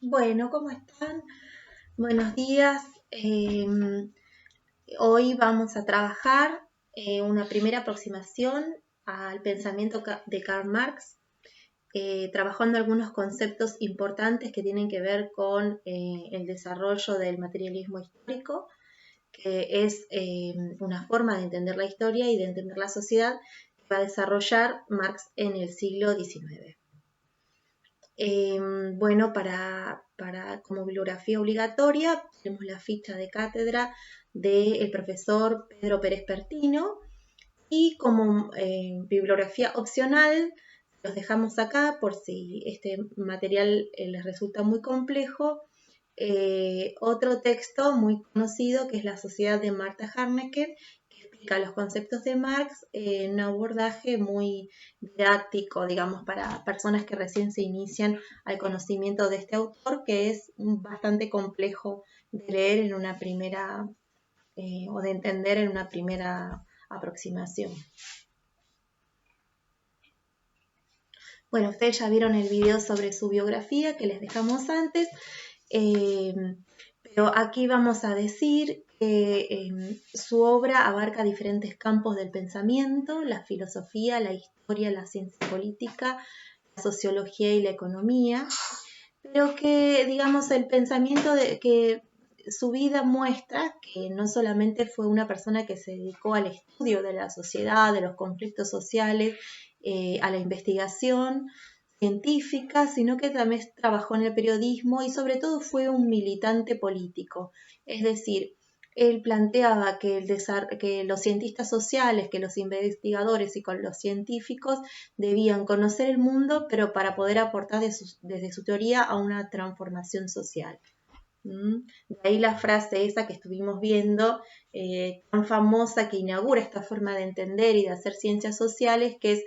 Bueno, ¿cómo están? Buenos días. Hoy vamos a trabajar una primera aproximación al pensamiento de Karl Marx, trabajando algunos conceptos importantes que tienen que ver con el desarrollo del materialismo histórico, que es una forma de entender la historia y de entender la sociedad que va a desarrollar Marx en el siglo XIX. Bueno, como bibliografía obligatoria tenemos la ficha de cátedra del profesor Pedro Pérez Pertino y como bibliografía opcional los dejamos acá por si este material les resulta muy complejo. Otro texto muy conocido que es La Sociedad de Martha Harnecker, que explica los conceptos de Marx en un abordaje muy didáctico, digamos, para personas que recién se inician al conocimiento de este autor, que es bastante complejo de leer en una primera o de entender en una primera aproximación. Bueno, ustedes ya vieron el video sobre su biografía que les dejamos antes. Pero aquí vamos a decir que su obra abarca diferentes campos del pensamiento: la filosofía, la historia, la ciencia política, la sociología y la economía, pero que, digamos, el pensamiento que su vida muestra que no solamente fue una persona que se dedicó al estudio de la sociedad, de los conflictos sociales, a la investigación científica, sino que también trabajó en el periodismo y sobre todo fue un militante político. Es decir, él planteaba que los cientistas sociales, que los investigadores y con los científicos debían conocer el mundo, pero para poder aportar desde su teoría a una transformación social. De ahí la frase esa que estuvimos viendo, tan famosa, que inaugura esta forma de entender y de hacer ciencias sociales, que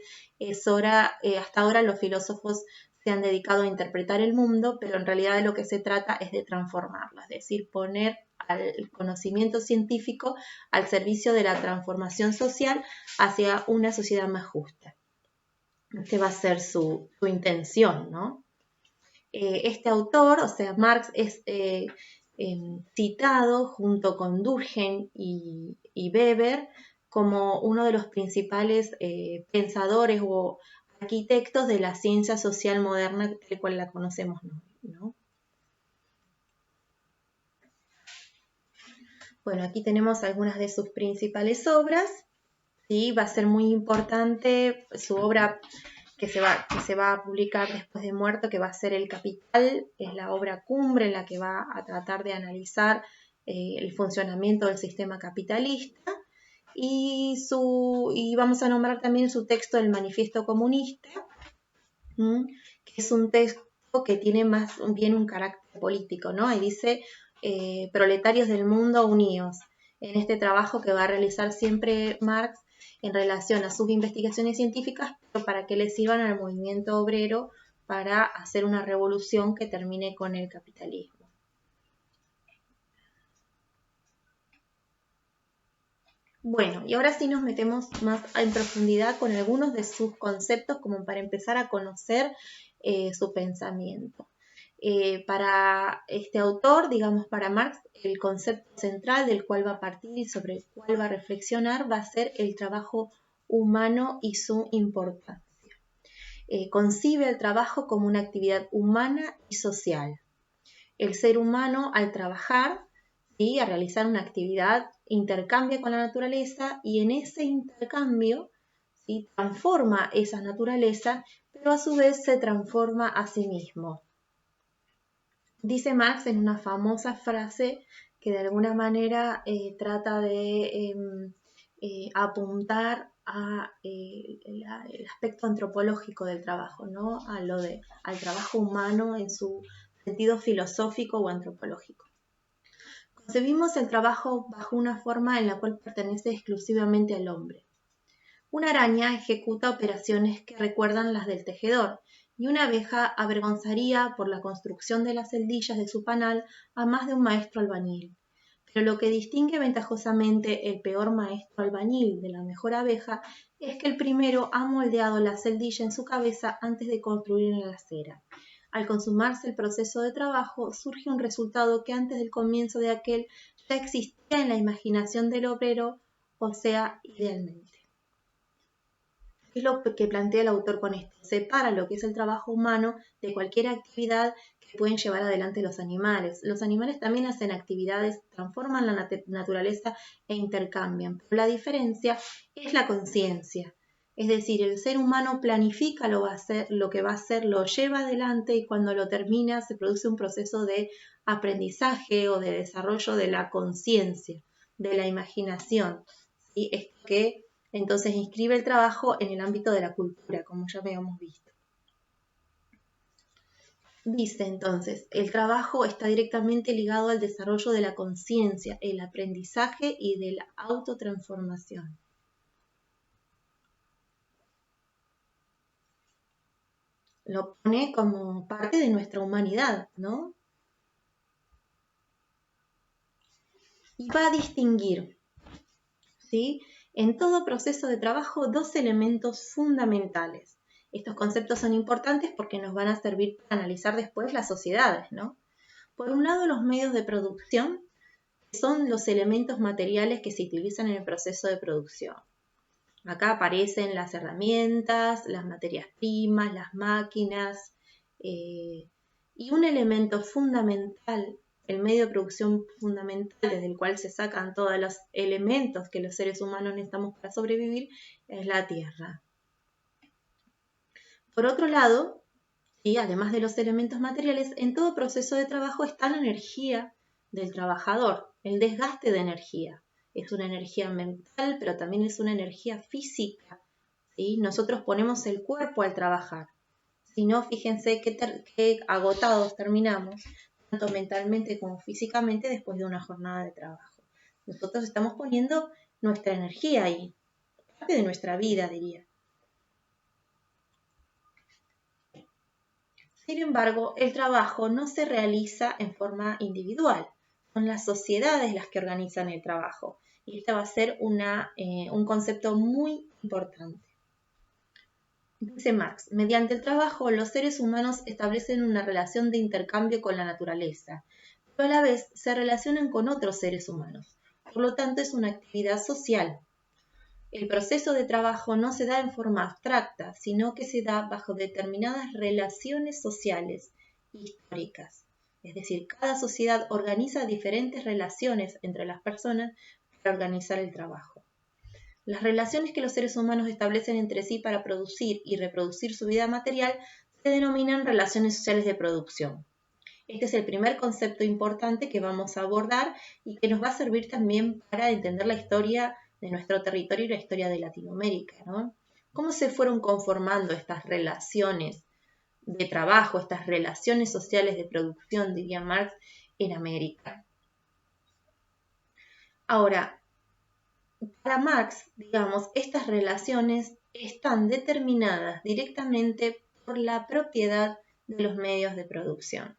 hasta ahora los filósofos se han dedicado a interpretar el mundo, pero en realidad de lo que se trata es de transformarlo, es decir, poner el conocimiento científico al servicio de la transformación social hacia una sociedad más justa. Esta va a ser su intención, ¿no? Este autor, o sea, Marx, es citado junto con Durkheim y Weber como uno de los principales pensadores o arquitectos de la ciencia social moderna tal cual la conocemos, ¿no? Bueno, aquí tenemos algunas de sus principales obras. ¿Sí? Va a ser muy importante su obra que se va a publicar después de muerto, que va a ser El Capital, es la obra cumbre en la que va a tratar de analizar el funcionamiento del sistema capitalista, y vamos a nombrar también su texto El Manifiesto Comunista, que es un texto que tiene más bien un carácter político, ¿no? Ahí dice, proletarios del mundo unidos, en este trabajo que va a realizar siempre Marx en relación a sus investigaciones científicas, pero para que le sirvan al movimiento obrero para hacer una revolución que termine con el capitalismo. Bueno, y ahora sí nos metemos más en profundidad con algunos de sus conceptos como para empezar a conocer su pensamiento. Para este autor, digamos para Marx, el concepto central del cual va a partir y sobre el cual va a reflexionar va a ser el trabajo humano y su importancia. Concibe el trabajo como una actividad humana y social. El ser humano, al trabajar, ¿sí?, a realizar una actividad, intercambia con la naturaleza y en ese intercambio, ¿sí?, transforma esa naturaleza, pero a su vez se transforma a sí mismo. Dice Marx en una famosa frase que de alguna manera trata de apuntar el aspecto antropológico del trabajo, ¿no? Al trabajo humano en su sentido filosófico o antropológico. Concebimos el trabajo bajo una forma en la cual pertenece exclusivamente al hombre. Una araña ejecuta operaciones que recuerdan las del tejedor, y una abeja avergonzaría por la construcción de las celdillas de su panal a más de un maestro albañil. Pero lo que distingue ventajosamente el peor maestro albañil de la mejor abeja es que el primero ha moldeado la celdilla en su cabeza antes de construir en la acera. Al consumarse el proceso de trabajo, surge un resultado que antes del comienzo de aquel ya existía en la imaginación del obrero, o sea, idealmente. ¿Qué es lo que plantea el autor con esto? Separa lo que es el trabajo humano de cualquier actividad que pueden llevar adelante los animales. Los animales también hacen actividades, transforman la naturaleza e intercambian. Pero la diferencia es la conciencia. Es decir, el ser humano planifica lo que va a hacer, lo lleva adelante y cuando lo termina se produce un proceso de aprendizaje o de desarrollo de la conciencia, de la imaginación. ¿Sí? Es que entonces inscribe el trabajo en el ámbito de la cultura, como ya habíamos visto. Dice entonces, el trabajo está directamente ligado al desarrollo de la conciencia, el aprendizaje y de la autotransformación. Lo pone como parte de nuestra humanidad, ¿no? Y va a distinguir, ¿sí?, en todo proceso de trabajo dos elementos fundamentales. Estos conceptos son importantes porque nos van a servir para analizar después las sociedades, ¿no? Por un lado, los medios de producción, que son los elementos materiales que se utilizan en el proceso de producción. Acá aparecen las herramientas, las materias primas, las máquinas, y un elemento fundamental, el medio de producción fundamental desde el cual se sacan todos los elementos que los seres humanos necesitamos para sobrevivir, es la tierra. Por otro lado, y además de los elementos materiales, en todo proceso de trabajo está la energía del trabajador, el desgaste de energía. Es una energía mental, pero también es una energía física, ¿sí? Nosotros ponemos el cuerpo al trabajar. Si no, fíjense qué agotados terminamos, tanto mentalmente como físicamente, después de una jornada de trabajo. Nosotros estamos poniendo nuestra energía ahí, parte de nuestra vida, diría. Sin embargo, el trabajo no se realiza en forma individual. Son las sociedades las que organizan el trabajo. Y este va a ser un concepto muy importante. Dice Marx, mediante el trabajo los seres humanos establecen una relación de intercambio con la naturaleza, pero a la vez se relacionan con otros seres humanos. Por lo tanto, es una actividad social. El proceso de trabajo no se da en forma abstracta, sino que se da bajo determinadas relaciones sociales históricas. Es decir, cada sociedad organiza diferentes relaciones entre las personas para organizar el trabajo. Las relaciones que los seres humanos establecen entre sí para producir y reproducir su vida material se denominan relaciones sociales de producción. Este es el primer concepto importante que vamos a abordar y que nos va a servir también para entender la historia de nuestro territorio y la historia de Latinoamérica, ¿no? ¿Cómo se fueron conformando estas relaciones de trabajo, estas relaciones sociales de producción, diría Marx, en América? Ahora, para Marx, digamos, estas relaciones están determinadas directamente por la propiedad de los medios de producción.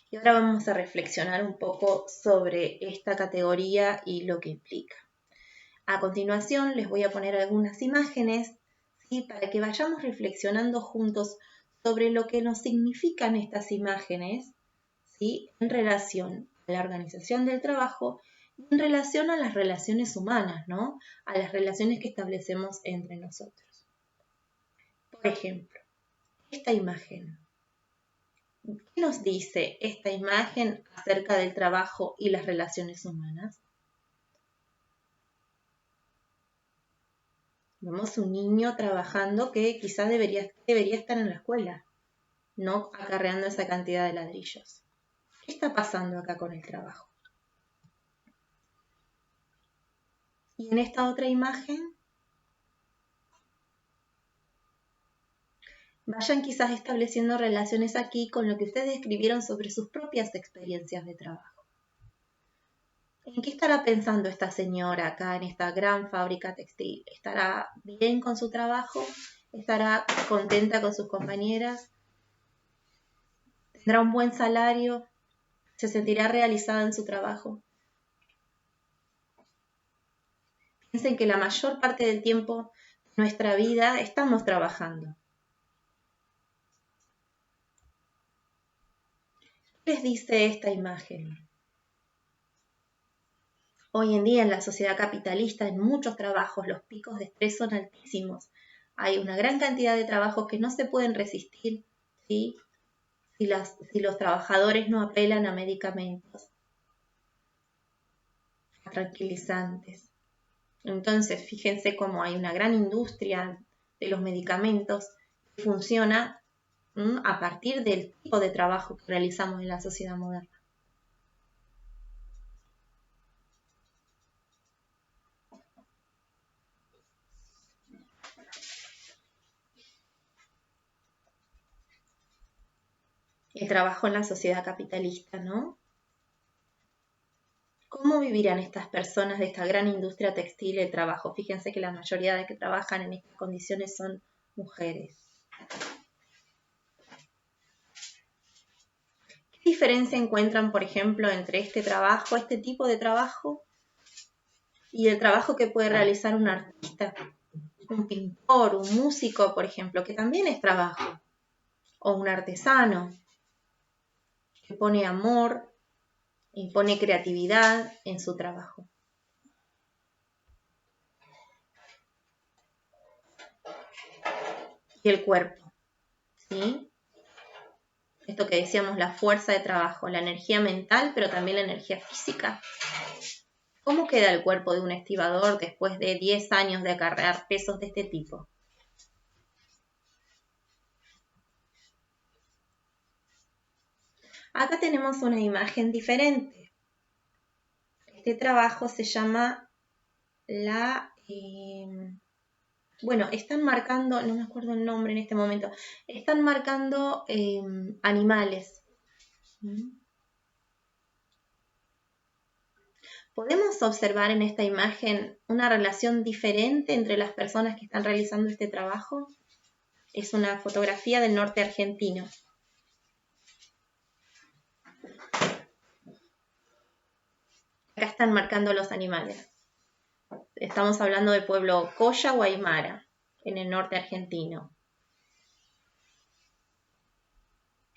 Y ahora vamos a reflexionar un poco sobre esta categoría y lo que implica. A continuación les voy a poner algunas imágenes, ¿sí?, para que vayamos reflexionando juntos sobre lo que nos significan estas imágenes, ¿sí?, en relación a la organización del trabajo y en relación a las relaciones humanas, ¿no?, a las relaciones que establecemos entre nosotros. Por ejemplo, esta imagen. ¿Qué nos dice esta imagen acerca del trabajo y las relaciones humanas? Vemos un niño trabajando que quizás debería estar en la escuela, no acarreando esa cantidad de ladrillos. ¿Qué está pasando acá con el trabajo? Y en esta otra imagen, vayan quizás estableciendo relaciones aquí con lo que ustedes escribieron sobre sus propias experiencias de trabajo. ¿En qué estará pensando esta señora acá en esta gran fábrica textil? ¿Estará bien con su trabajo? ¿Estará contenta con sus compañeras? ¿Tendrá un buen salario? ¿Se sentirá realizada en su trabajo? Piensen que la mayor parte del tiempo de nuestra vida estamos trabajando. ¿Qué les dice esta imagen? Hoy en día en la sociedad capitalista, en muchos trabajos, los picos de estrés son altísimos. Hay una gran cantidad de trabajos que no se pueden resistir, ¿sí? Si los trabajadores no apelan a medicamentos, a tranquilizantes. Entonces, fíjense cómo hay una gran industria de los medicamentos que funciona a partir del tipo de trabajo que realizamos en la sociedad moderna. El trabajo en la sociedad capitalista, ¿no? ¿Cómo vivirán estas personas de esta gran industria textil de trabajo? Fíjense que la mayoría de que trabajan en estas condiciones son mujeres. ¿Qué diferencia encuentran, por ejemplo, entre este tipo de trabajo, y el trabajo que puede realizar un artista, un pintor, un músico, por ejemplo, que también es trabajo, o un artesano, que pone amor y pone creatividad en su trabajo? Y el cuerpo, ¿sí? Esto que decíamos, la fuerza de trabajo, la energía mental, pero también la energía física. ¿Cómo queda el cuerpo de un estibador después de 10 años de acarrear pesos de este tipo? Acá tenemos una imagen diferente. Este trabajo se llama bueno, están marcando, no me acuerdo el nombre en este momento, están marcando animales. ¿Podemos observar en esta imagen una relación diferente entre las personas que están realizando este trabajo? Es una fotografía del norte argentino. Acá están marcando los animales. Estamos hablando del pueblo Colla o Aymara, en el norte argentino.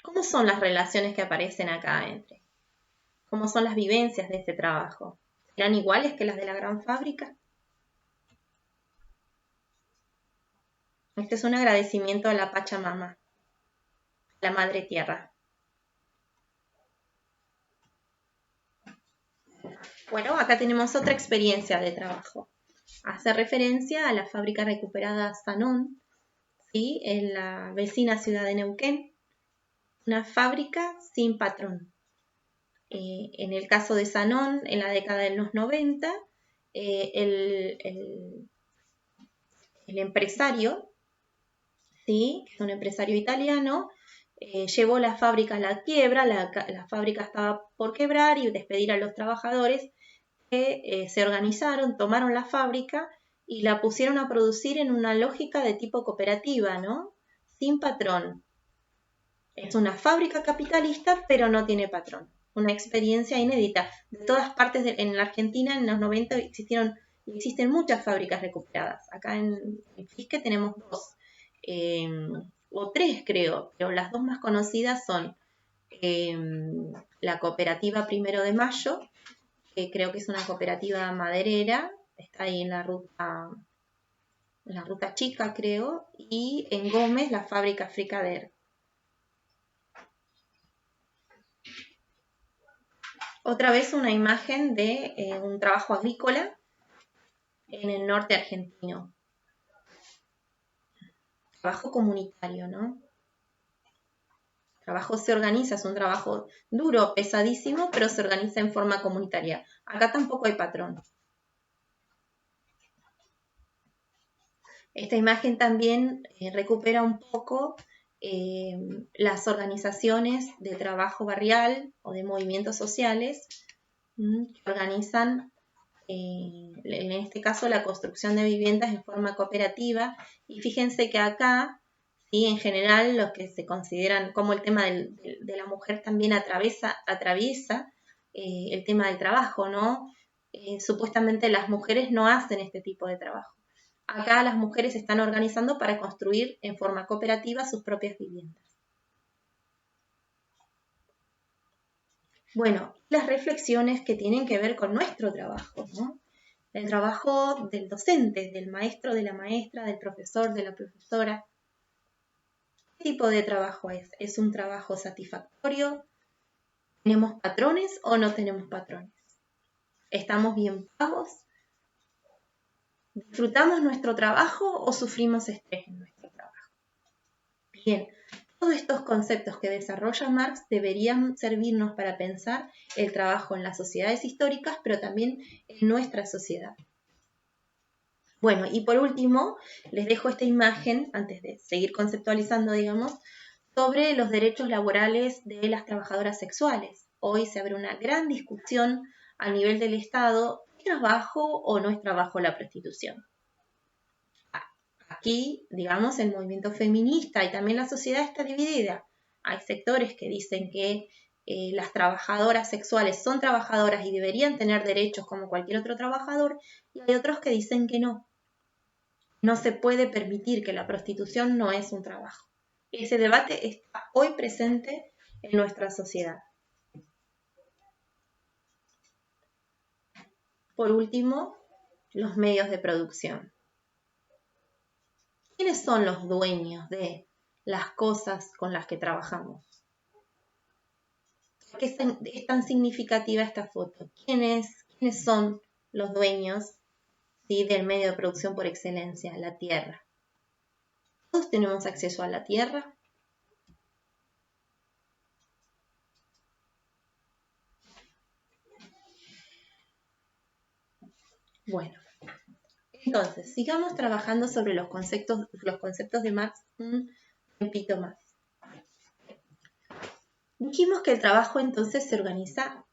¿Cómo son las relaciones que aparecen acá entre? ¿Cómo son las vivencias de este trabajo? ¿Serán iguales que las de la gran fábrica? Este es un agradecimiento a la Pachamama, la Madre Tierra. Bueno, acá tenemos otra experiencia de trabajo. Hace referencia a la fábrica recuperada Sanón, ¿sí? En la vecina ciudad de Neuquén. Una fábrica sin patrón. En el caso de Sanón, en la década de los 90, el empresario, ¿sí? Que es un empresario italiano, llevó la fábrica a la quiebra, la fábrica estaba por quebrar y despedir a los trabajadores, que se organizaron, tomaron la fábrica y la pusieron a producir en una lógica de tipo cooperativa, ¿no? Sin patrón. Es una fábrica capitalista, pero no tiene patrón. Una experiencia inédita. De todas partes en la Argentina, en los 90 existen muchas fábricas recuperadas. Acá en Fisque tenemos 2, o 3 creo, pero las 2 más conocidas son la cooperativa Primero de Mayo, que creo que es una cooperativa maderera, está ahí en la ruta chica, creo, y en Gómez la fábrica Fricader. Otra vez una imagen de un trabajo agrícola en el norte argentino. Trabajo comunitario, ¿no? El trabajo se organiza, es un trabajo duro, pesadísimo, pero se organiza en forma comunitaria. Acá tampoco hay patrón. Esta imagen también recupera un poco las organizaciones de trabajo barrial o de movimientos sociales que organizan, en este caso, la construcción de viviendas en forma cooperativa. Y fíjense que acá, ¿sí? En general, los que se consideran como el tema de la mujer también atraviesa el tema del trabajo, ¿no? Supuestamente las mujeres no hacen este tipo de trabajo. Acá las mujeres se están organizando para construir en forma cooperativa sus propias viviendas. Bueno, las reflexiones que tienen que ver con nuestro trabajo, ¿no? El trabajo del docente, del maestro, de la maestra, del profesor, de la profesora. ¿Qué tipo de trabajo es? ¿Es un trabajo satisfactorio? ¿Tenemos patrones o no tenemos patrones? ¿Estamos bien pagos? ¿Disfrutamos nuestro trabajo o sufrimos estrés en nuestro trabajo? Bien, todos estos conceptos que desarrolla Marx deberían servirnos para pensar el trabajo en las sociedades históricas, pero también en nuestra sociedad. Bueno, y por último, les dejo esta imagen, antes de seguir conceptualizando, digamos, sobre los derechos laborales de las trabajadoras sexuales. Hoy se abre una gran discusión a nivel del Estado, ¿es trabajo o no es trabajo la prostitución? Aquí, digamos, el movimiento feminista y también la sociedad está dividida. Hay sectores que dicen que las trabajadoras sexuales son trabajadoras y deberían tener derechos como cualquier otro trabajador, y hay otros que dicen que no. No se puede permitir que la prostitución no es un trabajo. Ese debate está hoy presente en nuestra sociedad. Por último, los medios de producción. ¿Quiénes son los dueños de las cosas con las que trabajamos? ¿Por qué es tan significativa esta foto? ¿Quiénes son los dueños, ¿sí?, del medio de producción por excelencia? La tierra. ¿Todos tenemos acceso a la tierra? Bueno, entonces, sigamos trabajando sobre los conceptos de Marx un tiempito más. Dijimos que el trabajo entonces se organiza,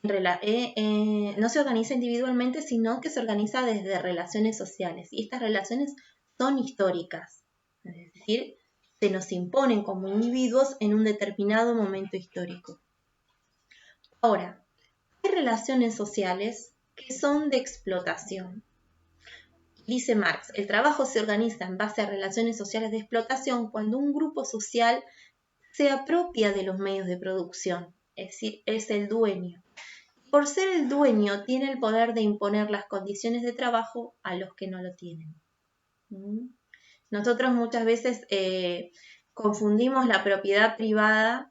no se organiza individualmente, sino que se organiza desde relaciones sociales. Y estas relaciones son históricas, es decir, se nos imponen como individuos en un determinado momento histórico. Ahora, hay relaciones sociales que son de explotación. Dice Marx, el trabajo se organiza en base a relaciones sociales de explotación cuando un grupo social se apropia de los medios de producción, es decir, es el dueño. Por ser el dueño, tiene el poder de imponer las condiciones de trabajo a los que no lo tienen. Nosotros muchas veces confundimos la propiedad privada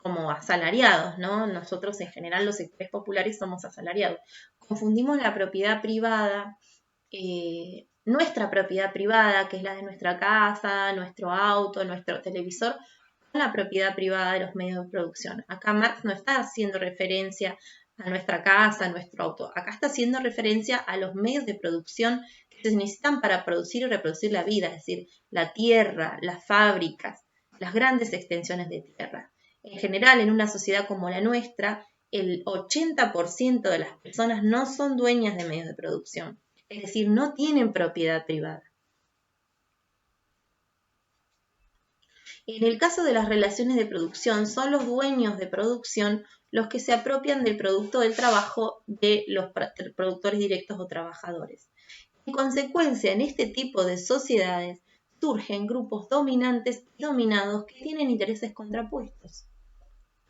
como asalariados, ¿no? Nosotros en general los sectores populares somos asalariados. Confundimos la propiedad privada, nuestra propiedad privada, que es la de nuestra casa, nuestro auto, nuestro televisor, con la propiedad privada de los medios de producción. Acá Marx no está haciendo referencia a nuestra casa, a nuestro auto. Acá está haciendo referencia a los medios de producción que se necesitan para producir y reproducir la vida, es decir, la tierra, las fábricas, las grandes extensiones de tierra. En general, en una sociedad como la nuestra, el 80% de las personas no son dueñas de medios de producción, es decir, no tienen propiedad privada. En el caso de las relaciones de producción, son los dueños de producción los que se apropian del producto del trabajo de los productores directos o trabajadores. En consecuencia, en este tipo de sociedades surgen grupos dominantes y dominados que tienen intereses contrapuestos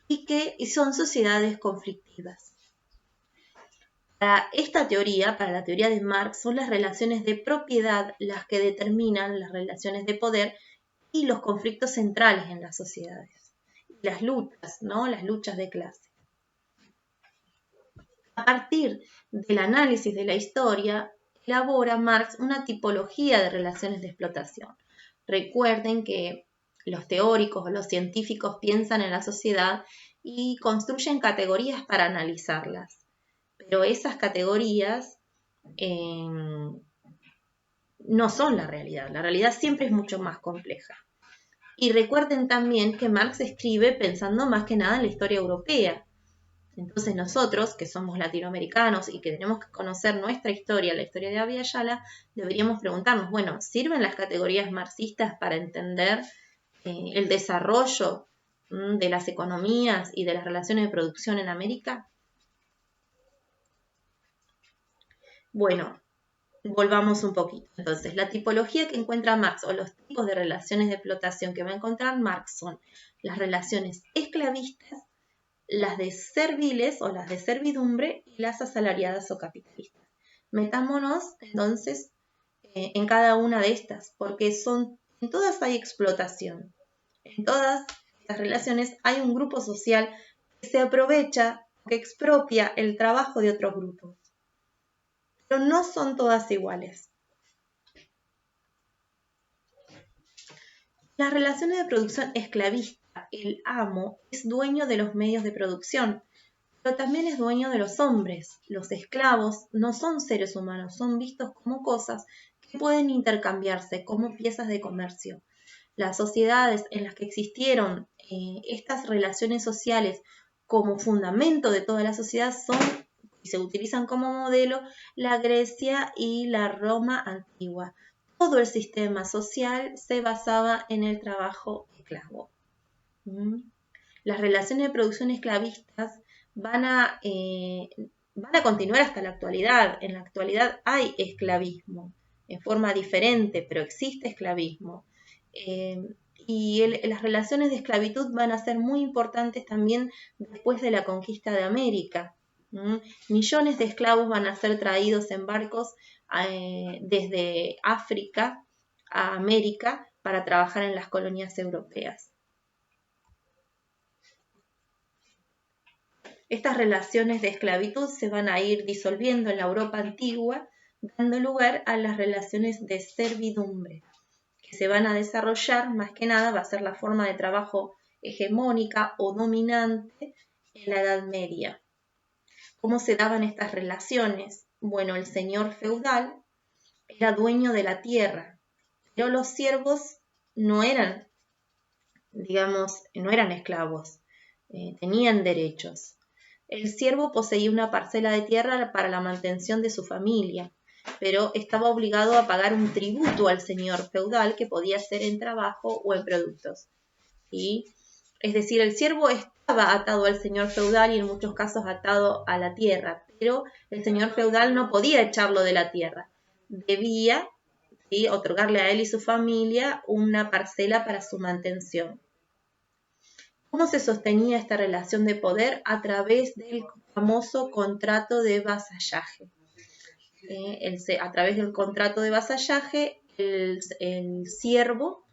y que son sociedades conflictivas. Para esta teoría, para la teoría de Marx, son las relaciones de propiedad las que determinan las relaciones de poder y los conflictos centrales en las sociedades. Las luchas, ¿no? Las luchas de clase. A partir del análisis de la historia, elabora Marx una tipología de relaciones de explotación. Recuerden que los teóricos o los científicos piensan en la sociedad y construyen categorías para analizarlas. Pero esas categorías no son la realidad. La realidad siempre es mucho más compleja. Y recuerden también que Marx escribe pensando más que nada en la historia europea. Entonces nosotros, que somos latinoamericanos y que tenemos que conocer nuestra historia, la historia de Abya Yala, deberíamos preguntarnos, bueno, ¿sirven las categorías marxistas para entender el desarrollo de las economías y de las relaciones de producción en América? Bueno, volvamos un poquito. Entonces, la tipología que encuentra Marx o los tipos de relaciones de explotación que va a encontrar Marx son las relaciones esclavistas, las de serviles o las de servidumbre y las asalariadas o capitalistas. Metámonos entonces en cada una de estas, porque en todas hay explotación. En todas estas relaciones hay un grupo social que se aprovecha, que expropia el trabajo de otros grupos. Pero no son todas iguales. Las relaciones de producción esclavista, el amo es dueño de los medios de producción, pero también es dueño de los hombres. Los esclavos no son seres humanos, son vistos como cosas que pueden intercambiarse como piezas de comercio. Las sociedades en las que existieron estas relaciones sociales como fundamento de toda la sociedad son, y se utilizan como modelo, la Grecia y la Roma antigua. Todo el sistema social se basaba en el trabajo esclavo. Las relaciones de producción esclavistas van a continuar hasta la actualidad. En la actualidad hay esclavismo, en forma diferente, pero existe esclavismo. Y las relaciones de esclavitud van a ser muy importantes también después de la conquista de América. Millones de esclavos van a ser traídos en barcos desde África a América para trabajar en las colonias europeas. Estas relaciones de esclavitud se van a ir disolviendo en la Europa antigua, dando lugar a las relaciones de servidumbre, que se van a desarrollar, más que nada, va a ser la forma de trabajo hegemónica o dominante en la Edad Media. ¿Cómo se daban estas relaciones? Bueno, el señor feudal era dueño de la tierra, pero los siervos no eran, no eran esclavos, tenían derechos. El siervo poseía una parcela de tierra para la mantención de su familia, pero estaba obligado a pagar un tributo al señor feudal que podía ser en trabajo o en productos. ¿Sí? Es decir, el siervo estaba atado al señor feudal y en muchos casos atado a la tierra, pero el señor feudal no podía echarlo de la tierra. Debía otorgarle a él y su familia una parcela para su mantención. ¿Cómo se sostenía esta relación de poder? A través del famoso contrato de vasallaje. A través del contrato de vasallaje, el siervo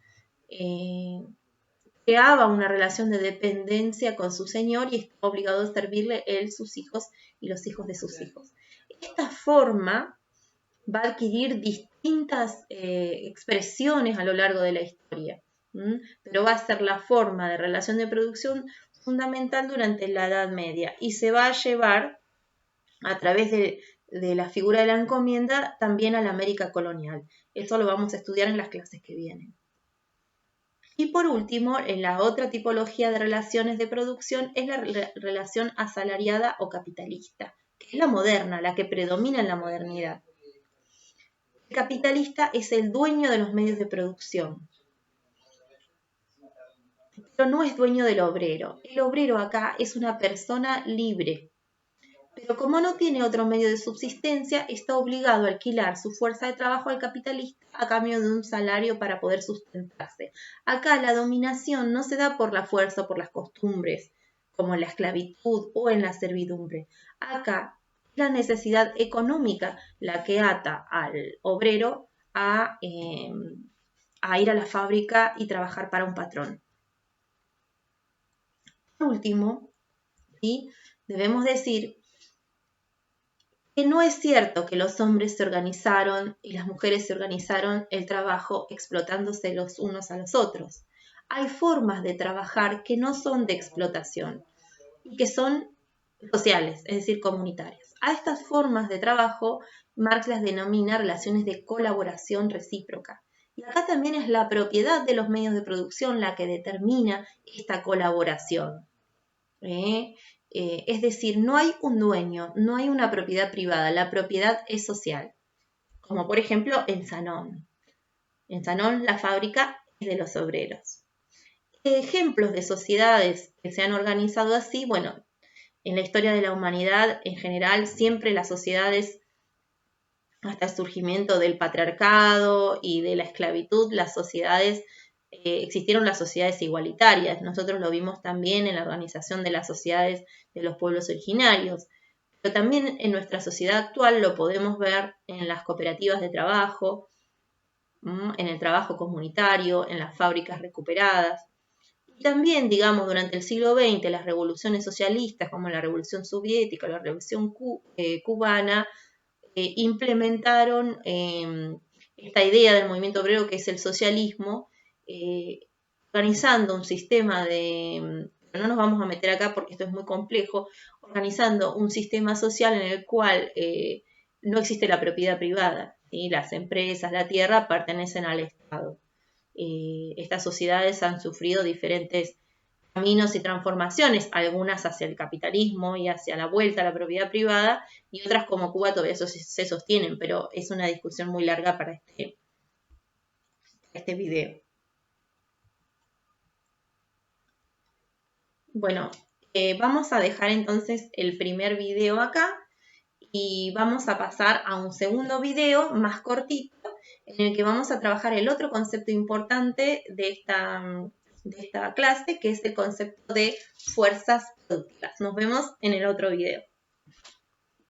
creaba una relación de dependencia con su señor y estaba obligado a servirle él, sus hijos y los hijos de sus hijos. Esta forma va a adquirir distintas expresiones a lo largo de la historia, pero va a ser la forma de relación de producción fundamental durante la Edad Media y se va a llevar a través de la figura de la encomienda también a la América colonial. Eso lo vamos a estudiar en las clases que vienen. Y por último, en la otra tipología de relaciones de producción es la relación asalariada o capitalista, que es la moderna, la que predomina en la modernidad. El capitalista es el dueño de los medios de producción, pero no es dueño del obrero. El obrero acá es una persona libre, pero como no tiene otro medio de subsistencia, está obligado a alquilar su fuerza de trabajo al capitalista a cambio de un salario para poder sustentarse. Acá la dominación no se da por la fuerza o por las costumbres, como en la esclavitud o en la servidumbre. Acá es la necesidad económica la que ata al obrero a ir a la fábrica y trabajar para un patrón. Por último, ¿sí? Debemos decir que no es cierto que los hombres se organizaron y las mujeres se organizaron el trabajo explotándose los unos a los otros. Hay formas de trabajar que no son de explotación y que son sociales, es decir, comunitarias. A estas formas de trabajo Marx las denomina relaciones de colaboración recíproca. Y acá también es la propiedad de los medios de producción la que determina esta colaboración. Es decir, no hay un dueño, no hay una propiedad privada, la propiedad es social. Como por ejemplo en Sanón. En Sanón la fábrica es de los obreros. Ejemplos de sociedades que se han organizado así, bueno, en la historia de la humanidad en general siempre las sociedades, hasta el surgimiento del patriarcado y de la esclavitud, las sociedades existieron las sociedades igualitarias. Nosotros lo vimos también en la organización de las sociedades de los pueblos originarios. Pero también en nuestra sociedad actual lo podemos ver en las cooperativas de trabajo, en el trabajo comunitario, en las fábricas recuperadas. Y también, digamos, durante el siglo XX, las revoluciones socialistas, como la Revolución Soviética o la Revolución Cubana, implementaron esta idea del movimiento obrero que es el socialismo, organizando un sistema de, no nos vamos a meter acá porque esto es muy complejo, organizando un sistema social en el cual no existe la propiedad privada, ¿sí? Las empresas, la tierra pertenecen al Estado. Estas sociedades han sufrido diferentes caminos y transformaciones, algunas hacia el capitalismo y hacia la vuelta a la propiedad privada, y otras como Cuba todavía se sostienen, pero es una discusión muy larga para este video. Bueno, vamos a dejar entonces el primer video acá y vamos a pasar a un segundo video más cortito en el que vamos a trabajar el otro concepto importante de esta clase, que es el concepto de fuerzas productivas. Nos vemos en el otro video.